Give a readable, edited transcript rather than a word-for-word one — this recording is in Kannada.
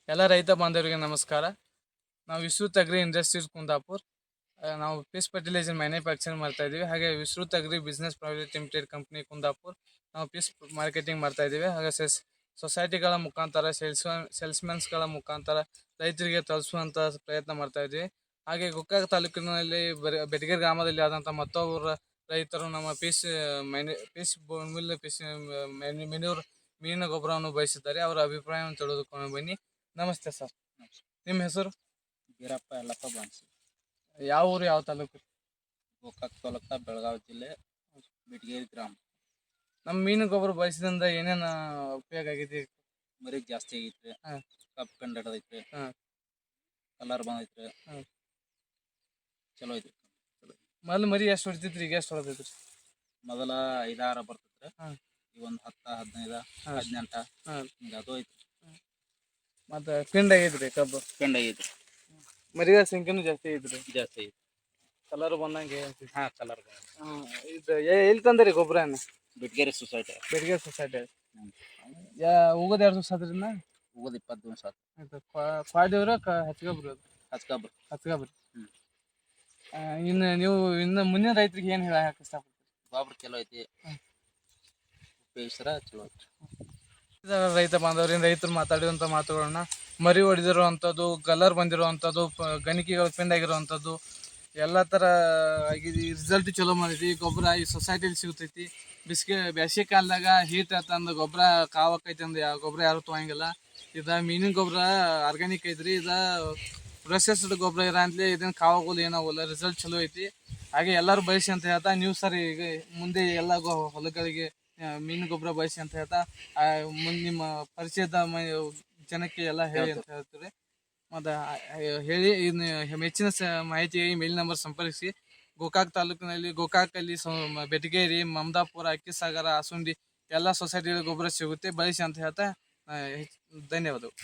ಎಲ್ಲ ರೈತ ಬಾಂಧವರಿಗೆ ನಮಸ್ಕಾರ. ನಾವು ವಿಸ್ತೃತ್ ಅಗ್ರಿ ಇಂಡಸ್ಟ್ರೀಸ್ ಕುಂದಾಪುರ್. ನಾವು ಪೀಸ್ ಫರ್ಟಿಲೈಸರ್ ಮ್ಯಾನುಫ್ಯಾಕ್ಚರಿಂಗ್ ಮಾಡ್ತಾ ಇದ್ದೀವಿ. ಹಾಗೆ Vistrut agri business private limited company Kundapur. ನಾವು ಪೀಸ್ ಮಾರ್ಕೆಟಿಂಗ್ ಮಾಡ್ತಾ ಇದ್ದೀವಿ. ಹಾಗೆ ಸೊಸೈಟಿಗಳ ಮುಖಾಂತರ ಸೇಲ್ಸ್ಮೆನ್ಸ್ಗಳ ಮುಖಾಂತರ ರೈತರಿಗೆ ತಲುಪಿಸುವಂಥ ಪ್ರಯತ್ನ ಮಾಡ್ತಾ ಇದ್ದೀವಿ. ಹಾಗೆ ಗೋಕಾಕ್ ತಾಲೂಕಿನಲ್ಲಿ ಬೆಟಗೇರಿ ಗ್ರಾಮದಲ್ಲಿ ಆದಂಥ ಮತ್ತೊಬ್ಬರ ರೈತರು ನಮ್ಮ ಪೀಸ್ ಬೋನ್ವಿಲ್ ಪೀಸ್ ಮೆನ್ಯೂರ್ ಮೀನಿನ ಗೊಬ್ಬರವನ್ನು ಬಯಸಿದ್ದಾರೆ. ಅವರ ಅಭಿಪ್ರಾಯವನ್ನು ತಿಳಿದುಕೊಂಡು ಬನ್ನಿ. ನಮಸ್ತೆ ಸರ್, ನಿಮ್ಮ ಹೆಸರು? ಬೀರಪ್ಪ ಯಲ್ಲಪ್ಪ ಬಾನ್ಸಿ, ಯಾವ ಊರು, ಯಾವ ತಾಲೂಕು? ಗೋಕಾಕ್ ತಾಲೂಕ, ಬೆಳಗಾವಿ ಜಿಲ್ಲೆ, ಬೆಟಗೇರಿ ಗ್ರಾಮ. ನಮ್ಮ ಮೀನು ಗೊಬ್ಬರ ಬಯಸಿದಿಂದ ಏನೇನು ಉಪಯೋಗ ಆಗೈತಿ? ಮರಿ ಜಾಸ್ತಿ ಆಗೈತ್ರಿ, ಹಾಂ ಕಪ್ ಕಂಡು ಹಿಡದೈತ್ರಿ, ಹಾಂ ಕಲರ್ ಬಂದೈತ್ರಿ, ಹಾಂ. ಚಲೋ ಐತ್ರಿ. ಮೊದಲು ಮರಿ ಎಷ್ಟು ಹೊಡಿತೈತ್ರಿ, ಈಗ ಎಷ್ಟು ಹೊಡೆದೈತ್ರಿ? ಮೊದಲ 5-6 ಬರ್ತೈತ್ರಿ, ಹಾಂ. ಈಗ ಒಂದು 10, 15, ಹಾಂ. 18 ಹಾಂ. ಹಿಂಗೆ ಅದು ಐತ್ರಿ. ಮತ್ತು ಪಿಂಡ್ ಆಗೈತ್ರಿ ಕಬ್ಬು? ಕಂಡು ಆಗೈತ್ರಿ, ಮರಿಗಳ ಸಂಖ್ಯೆನೂ ಜಾಸ್ತಿ ಐತ್ರಿ, ಜಾಸ್ತಿ ಐತಿ. ಕಲರ್ ಬಂದಂಗೆ. ಹಾಂ, ಕಲರ್ ಬಂದ. ಹಾಂ. ಇದು ಎಲ್ಲಿ ತಂದ್ರಿ ಗೊಬ್ಬರನ? ಬೆಟಗೇರಿ ಸೊಸೈಟಿ. ಬೆಟಗೇರಿ ಸೊಸೈಟಿ. ಹ್ಞೂ. ಹೋಗೋದು 2 ದಿವಸ ಅದ್ರಿಂದ? ಹೋಗೋದು 20 ದಿವಸ ಆತು. ಆಯ್ತು. ಕ್ವಾಡಿವ್ರ ಹಚ್ಕೊಬ್ರಿ? ಅದು ಹಚ್ಕೊಬ್ರಿ. ಹಚ್ಕೊಬ್ರಿ. ಹ್ಞೂ. ಇನ್ನು ನೀವು ಮುಂದಿನ ರೈತರಿಗೆ ಏನು ಹೇಳಕ್ಕೆ ಇಷ್ಟಪಡ್ತೀರಿ? ಗೊಬ್ಬರ ಚಲೋ ಐತಿ, ಉಪಯೋಗಿಸ್ರ ಚಲೋ ಐತಿ. ರೈತ ಬಾಂಧವರಿಂದ ರೈತರು ಮಾತಾಡಿರುವಂಥ ಮಾತುಗಳನ್ನ, ಮರಿ ಹೊಡೆದಿರುವಂಥದ್ದು, ಕಲರ್ ಬಂದಿರುವಂಥದ್ದು, ಗಣಿಕೆಗಳು ಪಿಂಡ್ ಆಗಿರುವಂಥದ್ದು ಎಲ್ಲ ಥರ ಆಗಿದೆ. ರಿಸಲ್ಟ್ ಚಲೋ ಮಾಡೈತಿ. ಗೊಬ್ಬರ ಈ ಸೊಸೈಟಿಲಿ ಸಿಗ್ತೈತಿ. ಬೇಸಿಗೆ ಕಾಲದಾಗ ಹೀಟ್ ಆತಂದು ಗೊಬ್ಬರ ಕಾವಕ್ಕೈತಿ ಅಂದು ಗೊಬ್ಬರ ಯಾರು ತೊಗೊಂಗಿಲ್ಲ. ಇದು ಮೀನಿನ ಗೊಬ್ಬರ ಆರ್ಗ್ಯಾನಿಕ್ ಐತ್ರಿ. ಇದು ಪ್ರೊಸೆಸ್ಡ್ ಗೊಬ್ಬರ ಇರ ಅಂತಲೇ ಇದನ್ನು ಕಾವಾಗೋಲ್ಲ, ಏನಾಗೋಲ್ಲ. ರಿಸಲ್ಟ್ ಚಲೋ ಐತಿ. ಹಾಗೆ ಎಲ್ಲರೂ ಬಯಸಿ ಅಂತ ಹೇಳ್ತಾ, ನೀವು ಸರ್ ಈಗ ಮುಂದೆ ಎಲ್ಲ ಹೊಲಗಳಿಗೆ ಮೀನು ಗೊಬ್ಬರ ಬಯಸಿ ಅಂತ ಹೇಳ್ತಾ, ಮುಂದೆ ನಿಮ್ಮ ಪರಿಚಯದ ಜನಕ್ಕೆ ಎಲ್ಲ ಹೇಳಿ ಅಂತ ಹೇಳ್ತೀರಿ. ಮತ್ತು ಹೇಳಿ ಇನ್ನು ಹೆಚ್ಚಿನ ಮಾಹಿತಿಗೆ ಮೇಲ್ ನಂಬರ್ ಸಂಪರ್ಕಿಸಿ. ಗೋಕಾಕ್ ತಾಲೂಕಿನಲ್ಲಿ ಗೋಕಾಕಲ್ಲಿ ಬೆಟಗೇರಿ, ಮಮದಾಪುರ, ಅಕ್ಕಿಸಾಗರ, ಆಸುಂಡಿ ಎಲ್ಲ ಸೊಸೈಟಿಗಳ ಗೊಬ್ಬರ ಸಿಗುತ್ತೆ. ಬಳಸಿ ಅಂತ ಹೇಳ್ತಾ ಧನ್ಯವಾದಗಳು.